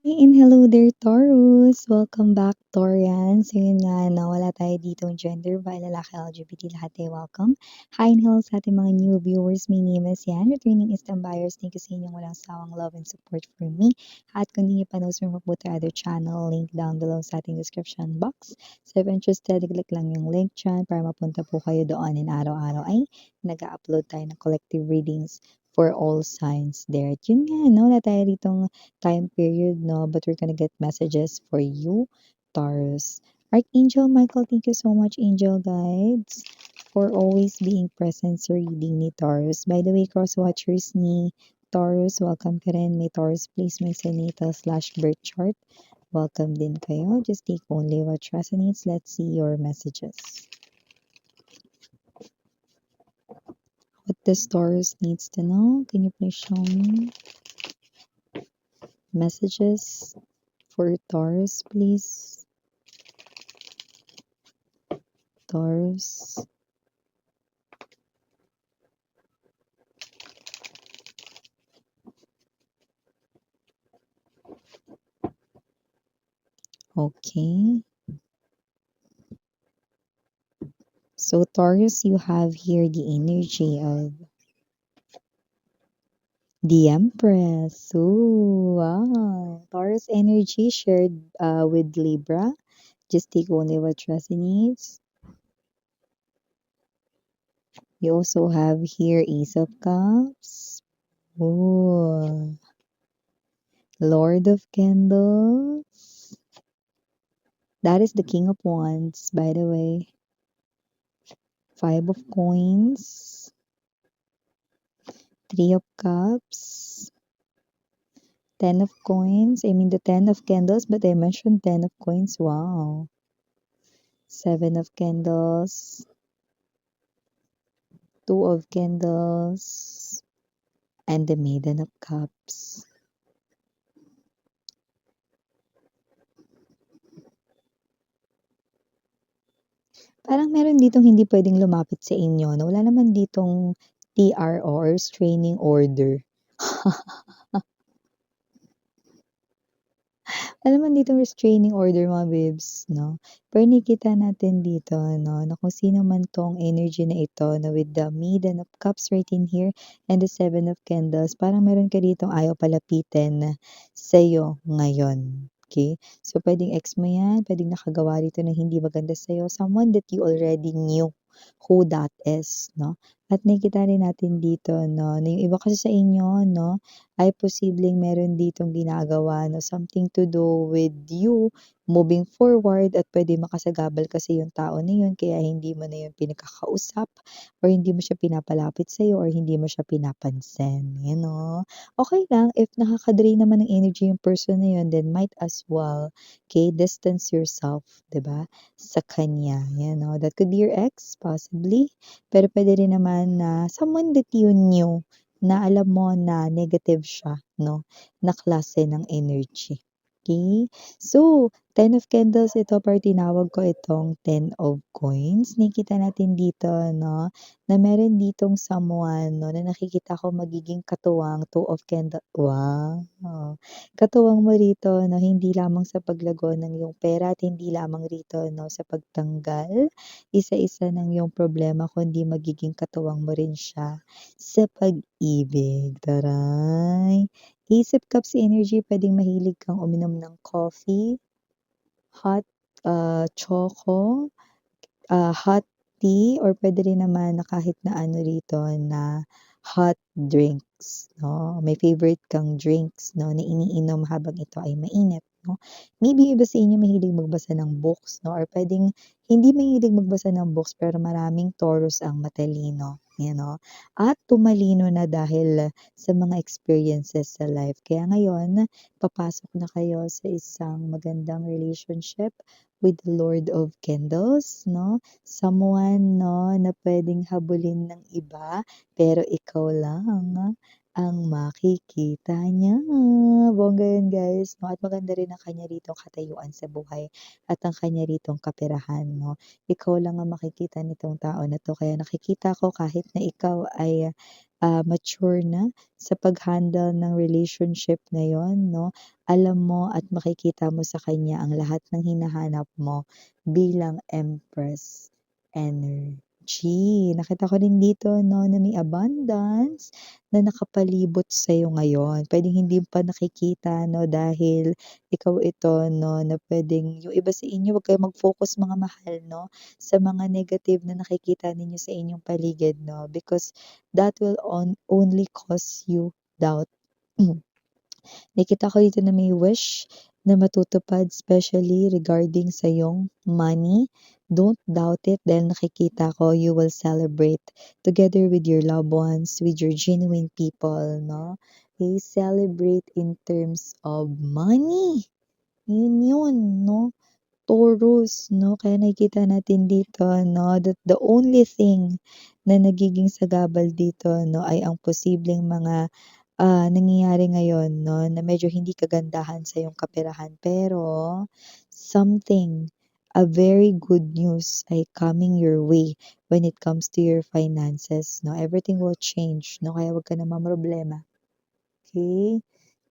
Hey and hello there, Taurus! Welcome back, Taurian. So yun nga, no, wala tayo ditong gender ba, lalaki, LGBT, lahat ay welcome. Hi and hello sa ating mga new viewers. My name is Yan, returning Eastern buyers. Thank you sa inyong walang sawang love and support for me. At kung hindi niyo pa nasusupport sa other channel, link down below sa ating description box. So if interested, click lang yung link dyan para mapunta po kayo doon. And araw-araw ay nag-upload tayo ng collective readings for all signs there. At yun nga, no, wala tayo ditong time period, no? But we're gonna get messages for you, Taurus. Archangel Michael, thank you so much, Angel Guides, for always being present sa reading ni Taurus. By the way, cross-watchers ni Taurus, welcome ka rin. May Taurus placements sa natal/birth chart. Welcome din kayo. Just take only what resonates. Let's see your messages. What does Taurus needs to know? Can you please show me messages for Taurus, please? Taurus. Okay. So Taurus, you have here the energy of the Empress. Ooh, wow. Taurus energy shared with Libra. Just take only what resonates. You also have here Ace of Cups. Ooh. Lord of Candles. That is the King of Wands, by the way. Five of Coins. Three of Cups. Ten of Coins. I mean the Ten of Candles, but I mentioned Ten of Coins. Wow. Seven of Candles. Two of Candles. And the Maiden of Cups. Parang meron ditong hindi pwedeng lumapit sa inyo, no? Wala naman ditong TRO or restraining order. Wala naman ditong restraining order, mga babes, no? Pero nakikita natin dito, no, na kung sino man tong energy na ito, na with the Maiden of Cups right in here and the Seven of Candles, parang meron ka ditong ayaw palapitin sa'yo ngayon. Okay? So, pwedeng ex mo yan, pwedeng nakagawa dito na hindi maganda sa'yo, someone that you already knew who that is, no? At nakikita rin natin dito, no, na yung iba kasi sa inyo, no, ay posibleng meron ditong ginagawa, no, something to do with you moving forward at pwede makasagabal kasi yung tao na yun kaya hindi mo na yun pinagkakausap or hindi mo siya pinapalapit sa'yo or hindi mo siya pinapansin, you know? Okay lang if nakaka-drain naman ng energy yung person na yun, then might as well, okay, distance yourself, 'di ba, sa kanya, you know? That could be your ex, possibly, pero pwede rin naman na someone that you knew na alam mo na negative siya, no, na klase ng energy. Okay? So, Ten of Candles, ito par tinawag ko itong Ten of Coins. Nakikita natin dito, no, na meron ditong someone, no, na nakikita ko magiging katuwang, Two of Candles. Wow! Katuwang mo rito, no, hindi lamang sa paglago ng iyong pera at hindi lamang rito, no, sa pagtanggal isa-isa ng iyong problema, kundi magiging katuwang mo rin siya sa pag-ibig. Taray! Ace of Cups energy, pwedeng mahilig kang uminom ng coffee, hot choco, hot tea, or pwede rin naman na kahit na ano rito na hot drinks, no? May favorite kang drinks, no, na iniinom habang ito ay mainit, no? Maybe iba sa inyo mahilig magbasa ng books, no? Or pwedeng hindi mahilig magbasa ng books pero maraming Taurus ang matalino, you know? At tumalino na dahil sa mga experiences sa life. Kaya ngayon, papasok na kayo sa isang magandang relationship with the Lord of Candles, no? Someone, no, na pwedeng habulin ng iba, pero ikaw lang ang makikita niya. Bongga yun, guys, no? At maganda rin ang kanya ritong katayuan sa buhay at ang kanya ritong kaperahan, no? Ikaw lang ang makikita nitong tao na 'to, kaya nakikita ko kahit na ikaw ay mature na sa pag-handle ng relationship na yon, 'no? Alam mo at makikita mo sa kanya ang lahat ng hinahanap mo bilang Empress energy. Nakita ko rin dito, 'no, na may abundance na nakapalibot sa'yo ngayon. Puwedeng hindi pa nakikita, 'no, dahil ikaw ito, 'no, na puwedeng yung iba sa inyo, huwag kayong mag-focus mga mahal, 'no, sa mga negative na nakikita ninyo sa inyong paligid, 'no, because that will only cause you doubt. Nakita ko dito na may wish na matutupad, especially regarding sa iyong money. Don't doubt it dahil nakikita ko you will celebrate together with your loved ones, with your genuine people, no? Okay, celebrate in terms of money. Yun, no? Taurus, no? Kaya nakikita natin dito, no, that the only thing na nagiging sagabal dito, no, ay ang posibleng mga nangyayari ngayon, no, na medyo hindi kagandahan sa iyong kaperahan. Pero something, a very good news ay coming your way when it comes to your finances, no? Everything will change, no? Kaya huwag ka na mamroblema. Okay?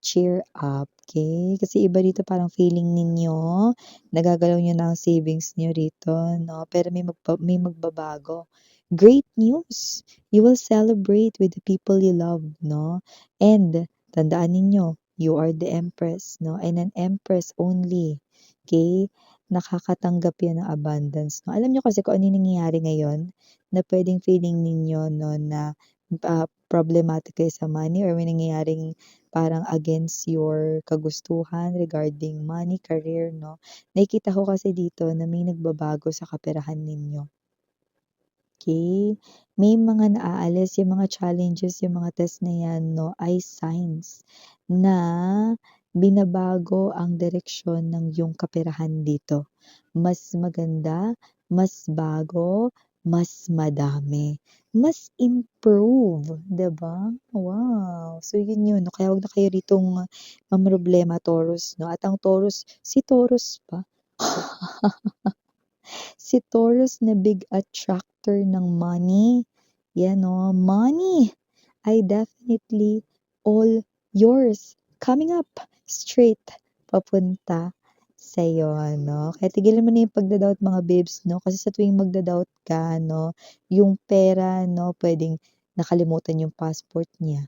Cheer up, okay? Kasi iba dito parang feeling ninyo, nagagalaw niyo na ang savings niyo rito, no? Pero may magbabago. Great news! You will celebrate with the people you love, no? And tandaan ninyo, you are the empress, no? And an empress only, okay? Nakakatanggap yan ng abundance, no? Alam niyo kasi kung ano yung nangyayari ngayon, na pwedeng feeling ninyo, no, na problematic kayo sa money or may nangyayaring parang against your kagustuhan regarding money, career, no? Nakikita ko kasi dito na may nagbabago sa kaperahan ninyo. Okay? May mga naaalis, yung mga challenges, yung mga test na yan, no, ay signs na binabago ang direksyon ng yung kaperahan dito. Mas maganda, mas bago, mas madami, mas improve, 'di ba? Wow! So yun, no, kaya wag na kayo ritong mamroblema, Taurus, no? At ang Taurus, si Taurus pa, si Taurus na big attractor ng money. Yan, oh, money ay definitely all yours. Coming up straight papunta sa'yo, no? Kaya tigilan mo na yung pagda-doubt mga babes, no? Kasi sa tuwing magda-doubt ka, no, yung pera, no, puwedeng nakalimutan yung passport niya.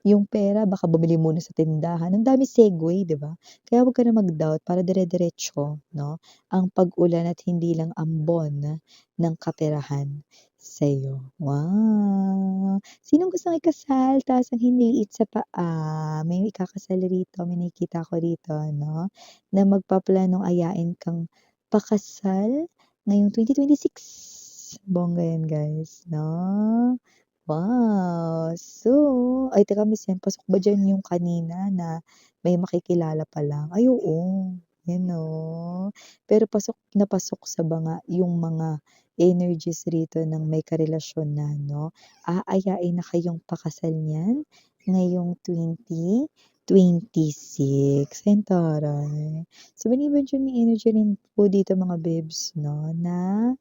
Yung pera baka bumili muna sa tindahan, ang dami segue, 'di ba? Kaya huwag ka na mag-doubt para dire-diretso, 'no, ang pag-ulan at hindi lang ambon ng kaperahan sa'yo. Wow! Sinong gustong ikasal? Taas ang hiniliit sa paa. May ikakasal rito, may nakikita ko rito, 'no, na magpaplanong ayain kang pakasal ngayong 2026. Bongga yan guys, 'no? Wow! So, ay teka miss yan, pasok ba diyan yung kanina na may makikilala pa lang? Ay oo, yan 'no. Pero pasok na pasok sa yung mga energies rito ng may karelasyon na 'no. Aayain na kayong pakasal niyan ngayong 2026, ayan taray. So, binibigyan may energy rin po dito mga babes 'no, na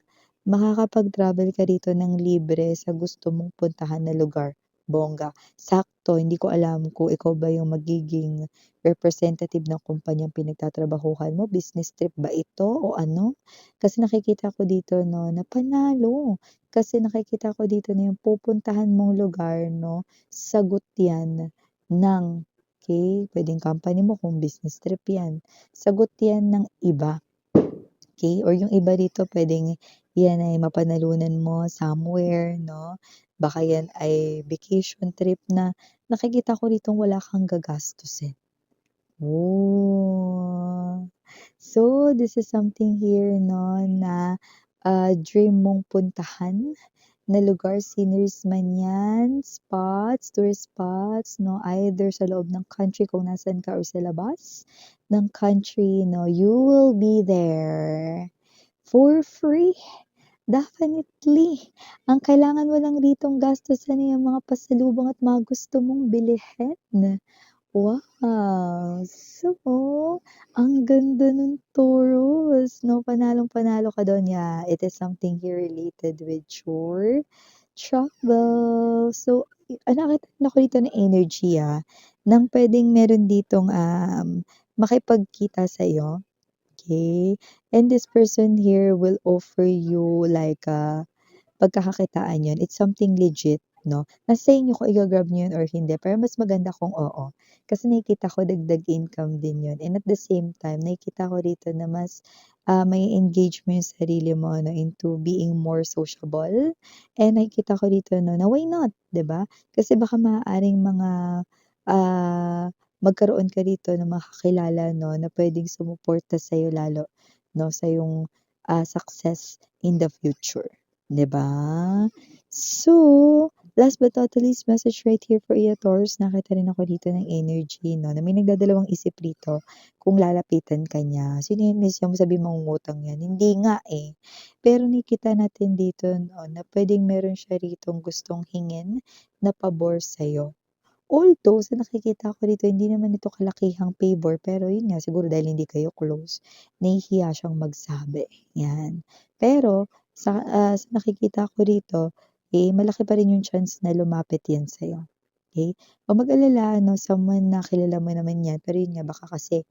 makakapag-travel ka rito ng libre sa gusto mong puntahan na lugar, bongga. Sakto, hindi ko alam kung ikaw ba yung magiging representative ng kumpanyang pinagtatrabahuhan mo, business trip ba ito o ano? Kasi nakikita ko dito 'no, na panalo. Kasi nakikita ko dito na yung pupuntahan mong lugar 'no, sagot yan ng okey, puwedeng company mo kung business trip yan, sagot yan ng iba. Okay, or yung iba rito puwedeng yan ay mapanalunan mo somewhere 'no, baka yan ay vacation trip na nakikita ko ritong wala kang gagastusin. Oh, so this is something here 'no na, dream mong puntahan na lugar, sceneries man yan, spots, tourist spots 'no, either sa loob ng country kung nasaan ka or sa labas ng country 'no, you will be there for free. Definitely. Ang kailangan mo lang ditong gastusin ay yung mga pasalubong at mga gusto mong bilhin. Wow! So, ang ganda ng Taurus 'no, panalong-panalo ka dun, yeah, it is something here related with your Travel. So, nakita ko dito na energy, ng puwedeng meron ditong, makipagkita sa'yo, okay. And this person here will offer you like, pagkakakitaan yun, it's something legit 'no. Nasa inyo kung iga-grab niyo yun or hindi, pero mas maganda kung oo. Kasi nakikita ko dagdag income din yun and at the same time nakikita ko rito na mas, may-engage mo yung sarili mo 'no into being more sociable and nakikita ko dito 'no na why not, 'di ba? Kasi baka maaaring mga, magkaroon ka rito ng mga kakilala 'no na puwedeng sumuporta sa'yo lalo 'no sa iyong, success in the future. 'Di ba? So, last but not the least, message right here for you, Taurus. Nakita rin ako dito ng energy, no, na may nagdadalawang isip rito kung lalapitan ka niya. Sino yun, miss? Yung sabi mangungutang yan. Hindi nga eh. Pero nakita natin dito, no, na pwedeng meron siya ritong gustong hingin na pabor sa'yo. Although sa nakikita ko dito hindi naman ito kalakihang favor, pero yun nga siguro dahil hindi kayo close, nahihiya siyang magsabi, 'yan. Pero sa nakikita ko rito, eh, malaki pa rin yung chance na lumapit 'yan sa'yo, okey? Huwag mag-alala 'no, someone na kilala mo naman 'yan, pero yun nga baka kasi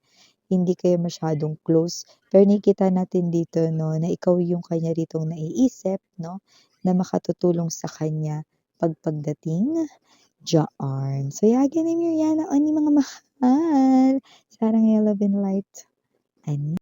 hindi kayo masyadong close. Pero nakikita natin dito 'no, na ikaw yung kanya ritong naiisip 'no, na makatutulong sa kanya pagdating diyaan. So, yeah, ganun yung yana oni mga mahal. Sarang your love and light. Ani